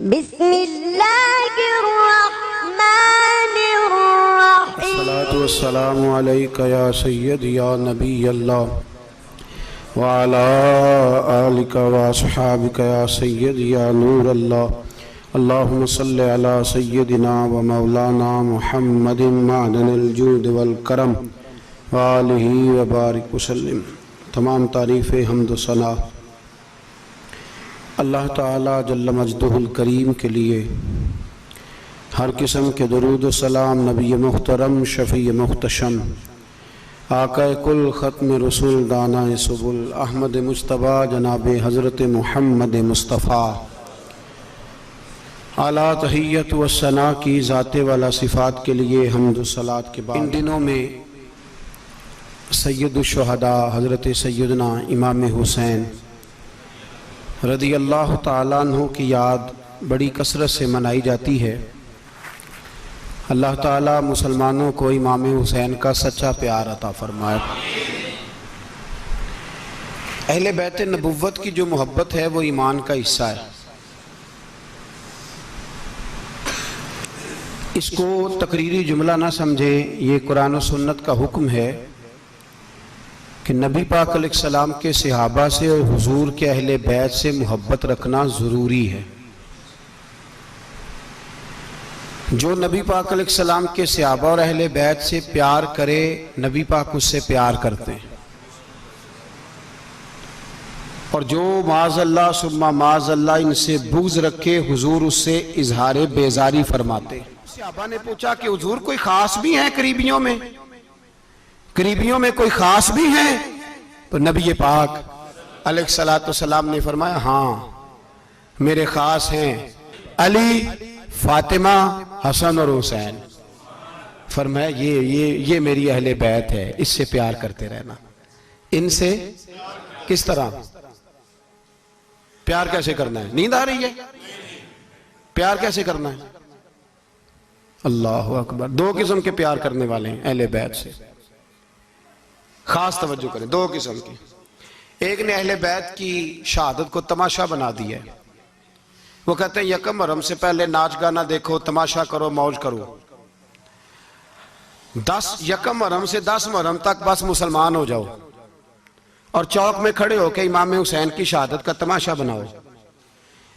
बिस्मिल्लाहिर्रहमानिर्रहीम। अस्सलातु वस्सलामु अलैका या सय्यदी या नबी अल्लाह व अला आलिका व अस्हाबिका या सय्यदी या नूर अल्लाह। अल्लाहुम्मा सल्लि अला सय्यदिना व मौलाना मुहम्मदिन मादनिल जूद वल करम व आलिहि व बारिक वसल्लिम। तमाम तारीफ़ें हम्द व सना अल्लाह ताला जल्ल मजदुहुल करीम के लिए। हर किस्म के दरूद व सलाम नबी मुहतरम शफ़ी मुख्तशम आका कुल ख़त्म रसूल दाना सुबुल अहमद मुज्तबा जनाब हज़रत मुहम्मद मुस्तफ़ा आला तहियत व सना की ज़ाते वाला सिफ़ात के लिए हम्द व सलात के बाद इन दिनों में सय्यदुश्शुहदा हज़रत सय्यदना इमाम हुसैन रज़ी अल्लाह ताला अन्हु की याद बड़ी कसरत से मनाई जाती है। अल्लाह ताला मुसलमानों को इमाम हुसैन का सच्चा प्यार अता फरमाए। अहले बैत नबुव्वत की जो मोहब्बत है वो ईमान का हिस्सा है। इसको तकरीरी जुमला ना समझे, ये कुरान और सुन्नत का हुक्म है कि नबी पाक अलैहिस्सलाम के सहाबा से और हुजूर के अहले बैत से मोहब्बत रखना ज़रूरी है। जो नबी पाक अलैहिस्सलाम के सहाबा और अहले बैत से प्यार करे, नबी पाक उससे प्यार करते हैं। और जो माज़अल्लाह सुम्मा माज़अल्लाह इनसे बुग़्ज़ रखे, हुजूर उससे इजहार बेजारी फरमाते। सहाबा ने पूछा कि हुजूर कोई ख़ास भी हैं करीबियों में, करीबियों में कोई ख़ास भी हैं? तो नबी पाक अलैहिस्सलातु वस्सलाम ने फरमाया, हाँ मेरे ख़ास हैं अली, फातिमा, हसन और हुसैन। फरमाया ये मेरी अहले बैत है, इससे प्यार करते रहना। इनसे किस तरह प्यार कैसे करना है? नींद आ रही है? प्यार कैसे करना है? अल्लाहु अकबर। दो किस्म के प्यार करने वाले हैं अहले बैत से, खास तवज्जो करें। दो किस्म की। एक ने अहले बैत की शहादत को तमाशा बना दिया है। वो कहते हैं यकम मुहर्रम से पहले नाच गाना देखो, तमाशा करो, मौज करो। 10 यकम मुहर्रम से 10 मुहर्रम तक बस मुसलमान हो जाओ और चौक में खड़े होकर इमाम हुसैन की शहादत का तमाशा बनाओ।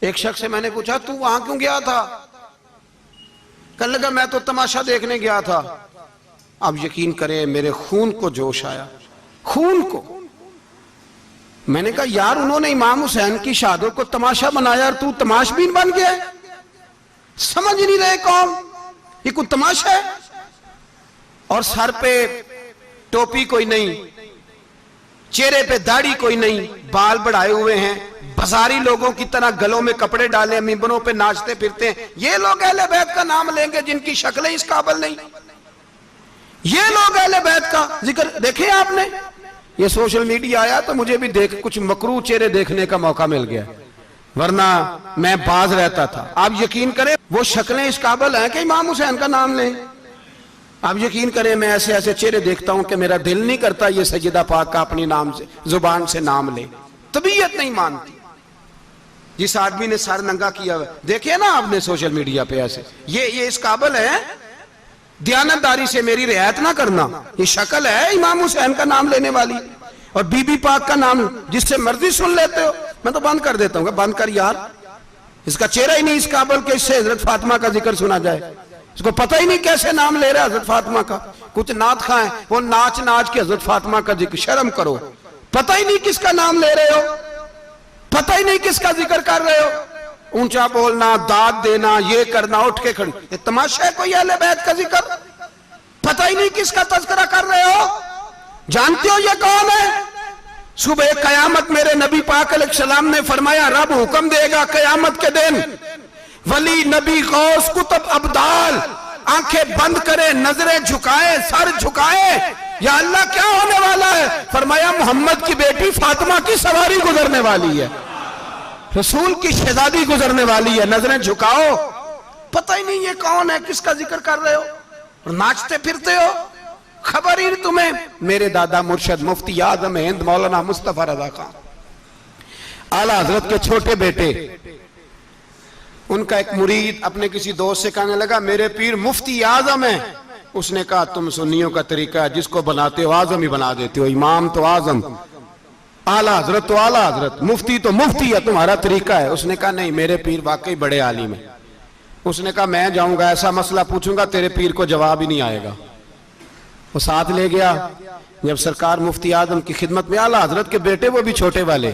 एक शख्स से मैंने पूछा, तू वहां क्यों गया था? कहने लगा मैं तो तमाशा देखने गया था। अब यकीन करें मेरे खून को जोश आया, खून को। मैंने कहा यार उन्होंने इमाम हुसैन की शहादत को तमाशा बनाया और तू तमाशबीन बन गया। समझ नहीं रहे कौन ये कोई तमाशा है? और सर पे टोपी कोई नहीं, चेहरे पे दाढ़ी कोई नहीं, बाल बढ़ाए हुए हैं, बाजारी लोगों की तरह गलों में कपड़े डाले, मिंबरों पे नाचते फिरते हैं। ये लोग अहले बैत का नाम लेंगे जिनकी शक्लें इस काबिल नहीं। ये लोग अहले बैत का जिक्र देखे आपने? ये सोशल मीडिया आया तो मुझे भी देख कुछ मकरू चेहरे देखने का मौका मिल गया, वरना मैं बाज रहता था। आप यकीन करें वो शक्लें इस काबिल हैं कि इमाम हुसैन का नाम लें। आप यकीन करें मैं ऐसे ऐसे चेहरे देखता हूं कि मेरा दिल नहीं करता ये सैयदा पाक का अपनी नाम से जुबान से नाम ले, तबीयत नहीं मानती। जिस आदमी ने सर नंगा किया हुआ देखिए ना आपने सोशल मीडिया पे, ऐसे ये इस काबिल है दयानतदारी से मेरी रियायत ना करना। ये शक्ल है इमाम हुसैन का नाम लेने वाली। और बीबी पाक का नाम जिससे मर्जी सुन लेते हो। मैं तो बंद कर देता हूँ, बंद कर यार, इसका चेहरा ही नहीं इस काबिल के इससे हजरत फातिमा का जिक्र सुना जाए। इसको पता ही नहीं कैसे नाम ले रहा है हजरत फातिमा का। कुछ नात खाएं वो नाच नाच के हजरत फातिमा का जिक्र, शर्म करो। पता ही नहीं किसका नाम ले रहे हो, पता ही नहीं किसका जिक्र कर रहे हो। ऊंचा बोलना, दाद देना, ये करना, उठ के खड़ी, ये तमाशा है कोई अहले बैत का जिक्र? पता ही नहीं किसका तज़किरा कर रहे हो। जानते हो ये कौन है? सुबह कयामत मेरे नबी पाक अलैहिस्सलाम ने फरमाया रब हुक्म देगा कयामत के दिन, वली, नबी, गौस, कुतुब, अब्दाल आंखें बंद करे, नजरें झुकाए, सर झुकाए, या अल्लाह क्या होने वाला है? फरमाया मोहम्मद की बेटी फातिमा की सवारी गुजरने वाली है, रसूल की शहजादी गुजरने वाली है, नजरें झुकाओ। पता ही नहीं ये कौन है, किसका जिक्र कर रहे हो और नाचते फिरते हो, खबर ही तुम्हें। मेरे दादा मुर्शद मुफ्ती आज़म हिंद मौलाना मुस्तफा रज़ा खान आला हजरत के छोटे बेटे, उनका एक मुरीद अपने किसी दोस्त से कहने लगा मेरे पीर मुफ्ती आजम है। उसने कहा तुम सुन्नियों का तरीका है, जिसको बनाते हो आजम ही बना देते हो, इमाम तो आजम, आला हजरत तो आला हजरत, मुफ्ती तो मुफ्ती है, तुम्हारा तरीका है। उसने कहा नहीं, मेरे पीर वाकई बड़े आलिम है। उसने कहा मैं जाऊंगा, ऐसा मसला पूछूंगा तेरे पीर को जवाब ही नहीं आएगा। वो साथ ले गया। जब सरकार मुफ्ती आजम की खिदमत में, आला हजरत के बेटे वो भी छोटे वाले,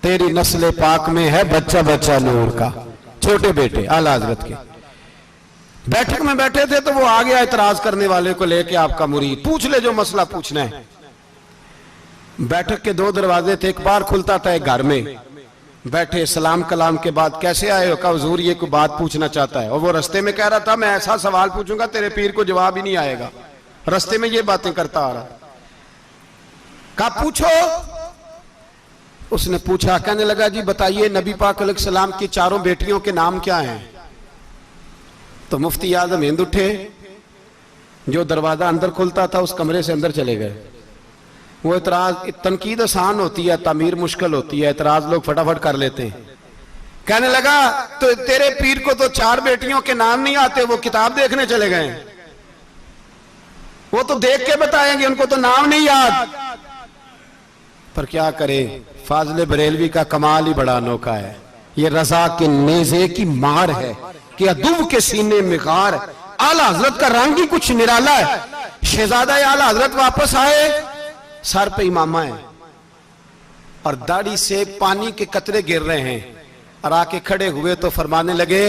तेरी नस्ल पाक में है बच्चा बच्चा नूर का, छोटे बेटे आला हजरत के बैठक में बैठे थे। तो वो आ गया इतराज करने वाले को लेके, आपका मुरीद पूछ ले जो मसला पूछना है। बैठक के दो दरवाजे थे, एक बार खुलता था एक घर में। बैठे सलाम कलाम के बाद कैसे आए हो, कहा हुजूर ये कोई बात पूछना चाहता है। और वो रास्ते में कह रहा था मैं ऐसा सवाल पूछूंगा तेरे पीर को जवाब ही नहीं आएगा, रास्ते में ये बातें करता आ रहा। कहा पूछो। उसने पूछा, कहने लगा जी बताइए नबी पाक अलैहिस्सलाम की चारों बेटियों के नाम क्या हैं। तो मुफ्ती आजम हिंद उठे, जो दरवाजा अंदर खुलता था उस कमरे से अंदर चले गए। वो इतराज, तनकीद आसान होती है, तामीर मुश्किल होती है, इतराज लोग फटाफट कर लेते हैं। कहने लगा तो तेरे पीर को तो चार बेटियों के नाम नहीं आते, वो किताब देखने चले गए, वो तो देख के बताएंगे, उनको तो नाम नहीं याद। पर क्या करे, फाजिल बरेलवी का कमाल ही बड़ा अनोखा है। ये रजा के नेज़े की मार है कि अदुब के सीने में गार। आला हजरत का रंग ही कुछ निराला है। शहजादा आला हजरत वापस आए, सर पे इमामा है और दाढ़ी से पानी के कतरे गिर रहे हैं। और आके खड़े हुए तो फरमाने लगे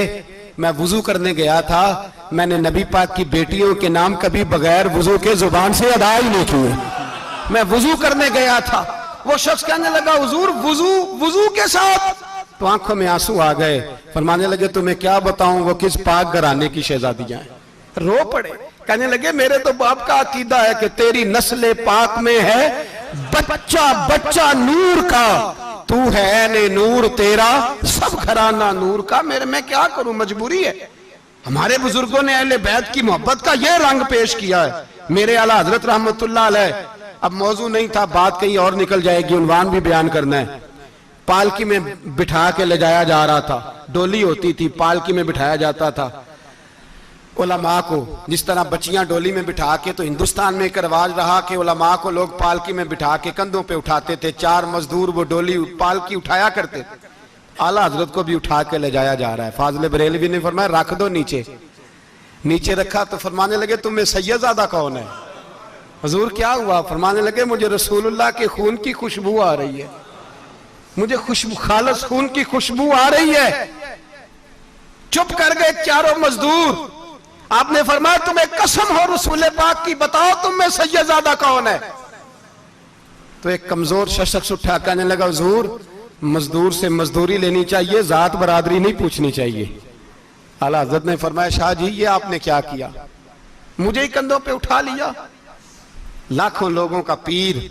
मैं वुजू करने गया था, मैंने नबी पाक की बेटियों के नाम कभी बगैर वुजू के जुबान से अदा ही नहीं किए, मैं वुजू करने गया था। वो शख्स कहने लगा हुजूर वुजू के साथ, तो आंखों में आंसू आ गए। फरमाने लगे तुम्हें क्या बताऊं वो किस पाक घराने की शहजादियां हैं। रो पड़े, कहने लगे मेरे तो बाप का अकीदा है कि तेरी नस्ल पाक में है बच्चा बच्चा नूर का, तू है ने नूर तेरा सब घराना नूर का। मेरे में क्या करूं, मजबूरी है। हमारे बुजुर्गों ने अहले बैत की मोहब्बत का यह रंग पेश किया है। मेरे आला हजरत रहमतुल्लाह अलैह, अब मौजू नहीं था, बात कहीं और निकल जाएगी, उन्वान भी बयान करना है। पालकी में बिठा के ले जाया जा रहा था, डोली होती थी, पालकी में बिठाया जाता था उलमा को। जिस तरह बच्चियां डोली में बिठा के, तो हिंदुस्तान में एक रिवाज रहा कि उलमा को लोग पालकी में बिठा के कंधों पे उठाते थे। चार मजदूर वो डोली पालकी उठाया करते थे। आला हजरत को भी उठा के ले जाया जा रहा है। फाजिल बरेलवी ने फरमाया रख दो नीचे। नीचे रखा तो फरमाने लगे तुम्हें सैयदजादा कौन है। हुजूर क्या हुआ। फरमाने लगे मुझे रसूलुल्लाह के खून की खुशबू आ रही है, मुझे खुशबू खालस खून की खुशबू आ रही है। चुप कर गए चारों मजदूर। आपने फरमाया तुम्हें कसम हो रसूल पाक की, बताओ तुम में सैयदजादा कौन है। तो एक कमजोर शख्स उठा, कहने लगा हुजूर मजदूर से मजदूरी लेनी चाहिए, जात बरादरी नहीं पूछनी चाहिए। आला हज़रत ने फरमाया शाह जी ये आपने क्या किया, मुझे ही कंधों पे उठा लिया। लाखों लोगों का पीर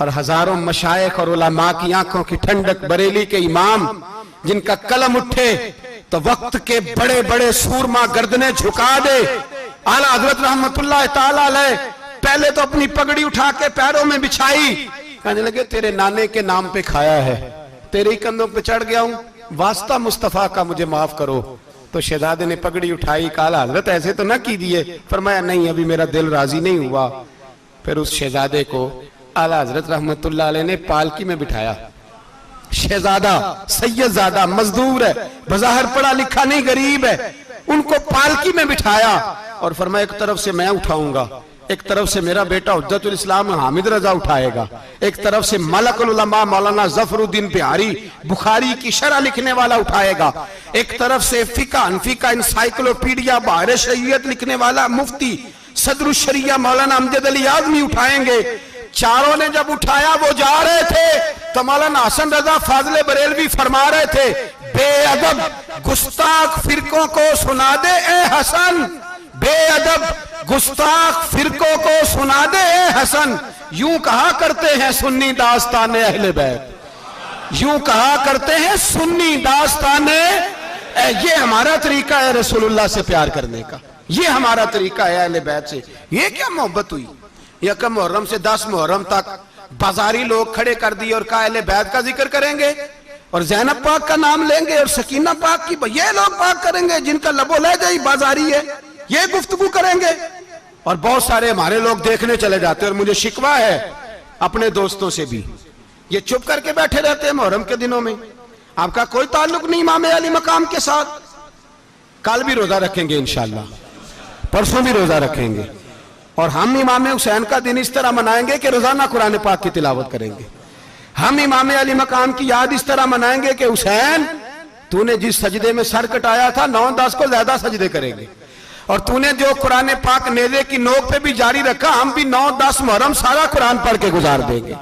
और हजारों मशाइख और उलमा की आंखों की ठंडक, बरेली के इमाम जिनका कलम उठे तो वक्त के बड़े बड़े सूरमा गर्दने झुका दे। आला हजरत रहमतुल्लाह ताला अलैह पहले तो अपनी पगड़ी उठा के पैरों में बिछाई, कहने लगे तेरे नाने के नाम पे खाया है, तेरे ही कंधों पे चढ़ गया हूं, वास्ता मुस्तफा का मुझे माफ करो। तो शहजादे ने पगड़ी उठाई, कहा हजरत ऐसे तो ना कीजिए। फरमाया नहीं अभी मेरा दिल राजी नहीं हुआ। फिर उस शहजादे को आला हजरत रहमतुल्लाह अलैह ने पालकी में बिठाया। शहजादा सैयदजादा मजदूर है, बज़ाहिर पढ़ा लिखा नहीं, गरीब है, उनको पालकी में बिठाया और फरमाया एक तरफ से मैं उठाऊंगा, एक तरफ से मेरा बेटा हुज्जतुल इस्लाम हामिद रजा उठाएगा, एक तरफ से मलकुल उलमा मौलाना जफरुद्दीन बिहारी बुखारी की शरह लिखने वाला उठाएगा, एक तरफ से फिका हनफी का इंसाइक्लोपीडिया बाहर शरीयत लिखने वाला मुफ्ती सदरुल शरिया मौलाना अमजद अली आजमी उठाएंगे। चारों ने जब उठाया वो जा रहे थे तो मौलाना हसन रजा फाजिल बरेलवी फरमा रहे थे बेअदब गुस्ताख फिरकों को सुना दे ए हसन, बेअदब गुस्ताख फिरकों को सुना दे ए हसन। यूं कहा करते हैं सुन्नी दास्तान अहले बैत, यूं कहा करते हैं सुन्नी दास्तान। ये हमारा तरीका है रसूलुल्लाह से प्यार करने का, ये हमारा तरीका है अहले बैत से। ये क्या मोहब्बत हुई। यकम मुहर्रम से 10 मुहर्रम तक बाजारी लोग खड़े कर दिए और कहा अहले बैत का जिक्र करेंगे। और ज़ैनब पाक का नाम लेंगे और सकीना पाक की, ये लोग पाक करेंगे जिनका लबो लहजा बाजारी है, ये गुफ्तगू करेंगे। और बहुत सारे हमारे लोग देखने चले जाते हैं। और मुझे शिकवा है अपने दोस्तों से भी, ये चुप करके बैठे रहते हैं मुहर्रम के दिनों में, आपका कोई ताल्लुक नहीं इमाम अली मकाम के साथ। कल भी रोजा रखेंगे इंशाअल्लाह, परसों भी रोजा रखेंगे, और हम इमाम हुसैन का दिन इस तरह मनाएंगे कि रोजाना कुरान पाक की तिलावत करेंगे। हम इमाम अली मकाम की याद इस तरह मनाएंगे कि हुसैन तूने जिस सजदे में सर कटाया था 9-10 को ज्यादा सजदे करेंगे, और तूने जो कुरान पाक नेज़े की नोक पे भी जारी रखा, हम भी 9-10 मुहर्रम सारा कुरान पढ़ के गुजार देंगे।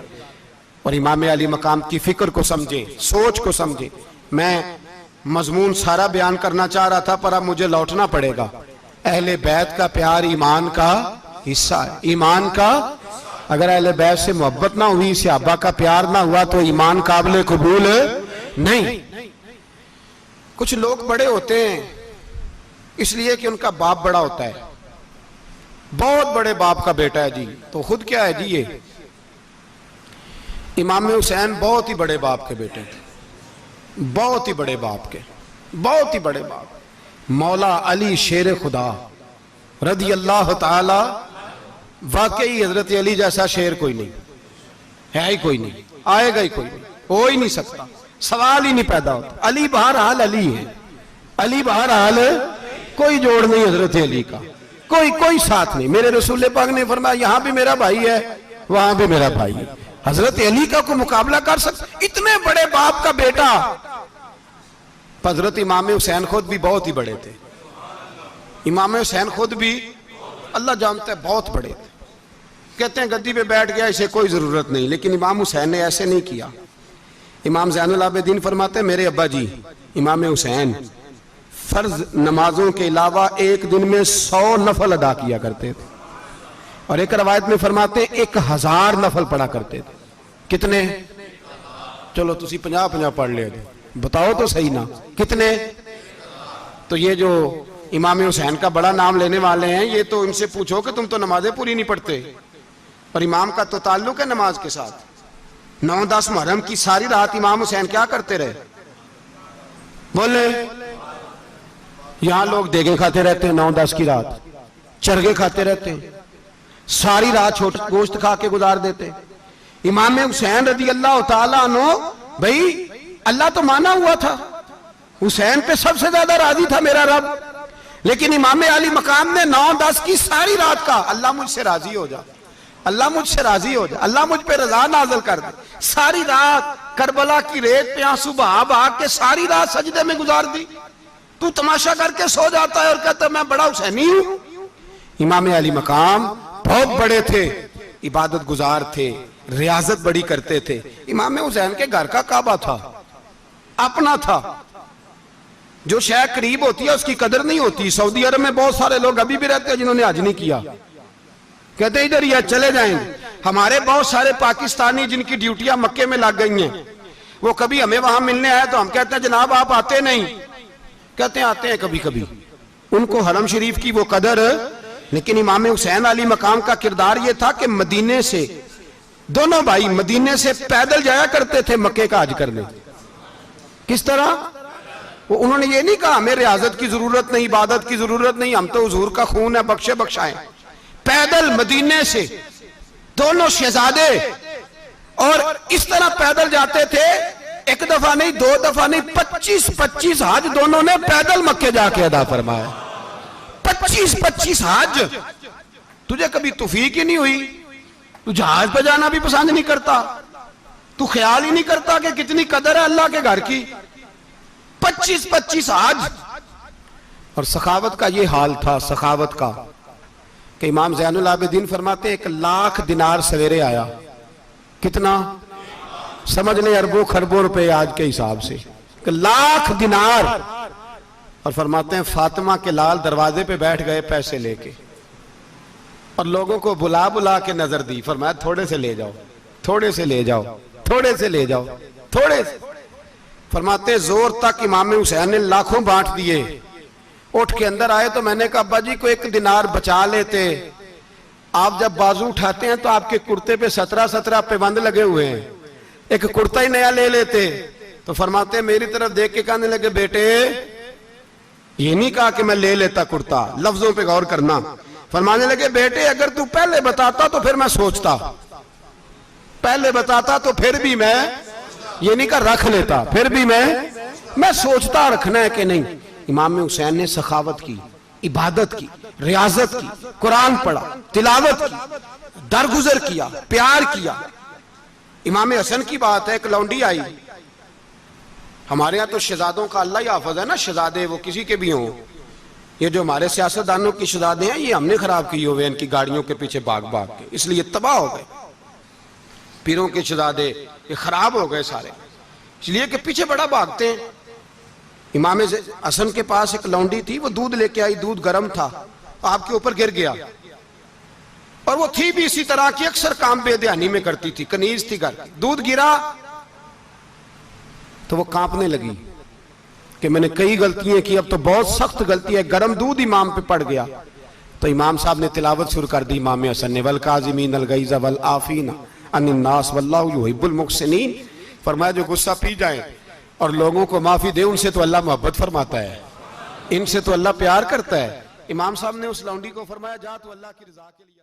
और इमाम अली मकाम की फिक्र को समझे, सोच को समझे। मैं मजमून सारा बयान करना चाह रहा था, पर अब मुझे लौटना पड़ेगा। अहले बैत का प्यार ईमान का हिस्सा है। ईमान का, अगर अहले बैत से मोहब्बत ना हुई, सहाबा का प्यार ना हुआ, तो ईमान काबिल कबूल नहीं। कुछ लोग बड़े होते हैं इसलिए कि उनका बाप बड़ा होता है, बहुत बड़े बाप का बेटा है जी, तो खुद क्या है जी, ये इमाम हुसैन बहुत ही बड़े बाप के बेटे थे, बहुत ही बड़े बाप के, बहुत ही बड़े बाप। मौला अली शेर खुदा रदी अल्लाह ताला, वाकई हजरत अली जैसा शेर कोई नहीं है, ही कोई नहीं, आएगा ही कोई नहीं, हो ही नहीं सकता, सवाल ही नहीं पैदा होता। अली बहरहाल अली है, अली बहरहाल कोई जोड़ नहीं हजरत अली का, कोई साथ नहीं। मेरे रसूल पाक ने फरमाया यहां भी मेरा भाई है, वहां भी मेरा भाई है। हजरत अली का कोई मुकाबला कर सकता? इतने बड़े बाप का बेटा। हजरत इमाम हुसैन खुद भी बहुत ही बड़े थे, इमाम हुसैन खुद भी अल्लाह जानता है बहुत बड़े थे। कहते हैं गद्दी पे बैठ गया, इसे कोई जरूरत नहीं, लेकिन इमाम हुसैन ने ऐसे नहीं किया। इमाम ज़ैनुल आबिदीन फरमाते हैं मेरे अब्बा जी इमाम हुसैन फर्ज नमाजों के अलावा एक दिन में 100 नफल अदा किया करते थे, और एक रवायत में फरमाते 1000 नफल पढ़ा करते थे। कितने? चलो तुसी 50-50 पढ़ ले, बताओ तो सही ना, कितने? तो ये जो इमाम हुसैन का बड़ा नाम लेने वाले हैं, ये तो इनसे पूछो कि तुम तो नमाजें पूरी नहीं पढ़ते, और इमाम का तो ताल्लुक है नमाज के साथ। 9-10 मुहर्रम की सारी रात इमाम हुसैन क्या करते रहे? बोले, यहां लोग देगे खाते रहते हैं 9-10 की रात, चरगे खाते रहते हैं, सारी रात छोटा गोश्त खा के गुजार देते। इमाम हुसैन रदी अल्लाह ताला अन्हु, भाई अल्लाह तो माना हुआ था, हुसैन पे सबसे ज्यादा राजी था मेरा रब, लेकिन इमाम अली मकाम ने 9-10 की सारी रात का अल्लाह मुझसे राजी हो जा, अल्लाह मुझसे राजी हो जा, अल्लाह मुझ पे रजा नाज़िल कर दे। सारी रात करबला की रेत पे आंसू बहा बहा के सारी रात सजदे में गुजार दी। तू तमाशा करके सो जाता है और कहता मैं बड़ा हुसैनी हूं। इमाम अली मकाम बहुत बड़े थे, इबादत गुजार थे, रियाजत बड़ी करते थे। इमाम हुसैन के घर का काबा था, अपना था। जो शय करीब होती है उसकी कदर नहीं होती। सऊदी अरब में बहुत सारे लोग अभी भी रहते हैं जिन्होंने हज नहीं किया, कहते इधर ही चले जाएंगे। हमारे बहुत सारे पाकिस्तानी जिनकी ड्यूटियां मक्के में लग गई हैं, वो कभी हमें वहां मिलने आए तो हम कहते हैं जनाब आप आते नहीं, कहते हैं आते हैं कभी कभी। उनको हरम शरीफ की वो कदर। लेकिन इमाम हुसैन अली मकाम का किरदार ये था कि मदीने से दोनों भाई मदीने से पैदल जाया करते थे मक्के का हज करने। किस तरह? वो उन्होंने ये नहीं कहा हमें रियाजत की जरूरत नहीं, इबादत की जरूरत नहीं, हम तो हुजूर का खून है, बख्शे बख्शाएं। पैदल मदीने से दोनों शहजादे और इस तरह पैदल जाते थे, एक दफा नहीं, 2 दफा नहीं, 25-25 हज दोनों ने पैदल मक्के जाके अदा फरमाया। 25-25 हज। तुझे कभी तौफीक ही नहीं हुई? तू जहाज पे जाना भी पसंद नहीं करता, तू ख्याल ही नहीं करता कि कितनी कदर है अल्लाह के घर की। 25-25 हज। और सखावत का ये हाल था, सखावत का, कि इमाम ज़ैनुल आबिदीन फरमाते 1 लाख दिनार सवेरे आया। कितना? समझ ले अरबों खरबों रुपए आज के हिसाब से, 1 लाख दिनार। और फरमाते हैं फातिमा के लाल दरवाजे पे बैठ गए पैसे लेके, और लोगों को बुला बुला के नजर दी। फरमाया थोड़े से ले जाओ, थोड़े से ले जाओ, थोड़े से ले जाओ, थोड़े से। फरमाते जोर तक इमाम हुसैन ने लाखों बांट दिए। उठ के अंदर आए तो मैंने कहा अब्बा जी को 1 दिनार बचा लेते। आप जब बाजू उठाते हैं तो आपके कुर्ते पे 17-17 पैबंद लगे हुए हैं, एक कुर्ता ही नया ले लेते। तो फरमाते हैं मेरी तरफ देख के कहने लगे बेटे, ये नहीं कहा कि मैं ले लेता कुर्ता, लफ्जों पे गौर करना। फरमाने लगे बेटे अगर तू पहले बताता तो फिर मैं सोचता, पहले बताता तो फिर भी मैं, ये नहीं कहा रख लेता, फिर भी मैं सोचता रखना है कि नहीं। इमाम हुसैन ने सखावत की, इबादत की, रियाजत की, कुरान पढ़ा, तिलावत की, दरगुजर किया, प्यार किया। इमाम हसन की बात है, एक लौंडी आई, हमारे यहाँ तो शहजादों का अल्लाह ही हाफिज है ना, शहजादे वो किसी के भी हों, ये जो हमारे सियासतदानों की शहजादे हैं ये हमने खराब किए हुए इनकी गाड़ियों के पीछे भाग भाग के, इसलिए तबाह हो गए। पीरों के शहजादे ये खराब हो गए सारे, इसलिए कि पीछे बड़ा भागते हैं। इमाम हसन के पास एक लौंडी थी, वो दूध लेके आई, दूध गर्म था, आपके ऊपर गिर गया, और वो थी भी इसी तरह की, अक्सर काम बेध्यानी में करती थी, कनीज थी घर, दूध गिरा तो वो कांपने लगी कि मैंने कई गलतियां की, अब तो बहुत सख्त गलती है, गर्म दूध इमाम पे पड़ गया। तो इमाम साहब ने तिलावत शुरू कर दी इमाम हसन ने, वल काज़िमीन अल गैज़ वल आफीना अनिन नास वल्लाहु युहिब्बुल मुहसिनीन। फरमाया जो गुस्सा पी जाए और लोगों को माफी दे, उनसे तो अल्लाह मोहब्बत फरमाता है, इनसे तो अल्लाह प्यार करता है। इमाम साहब ने उस लौंडी को फरमाया जा तू अल्लाह की रजा के लिए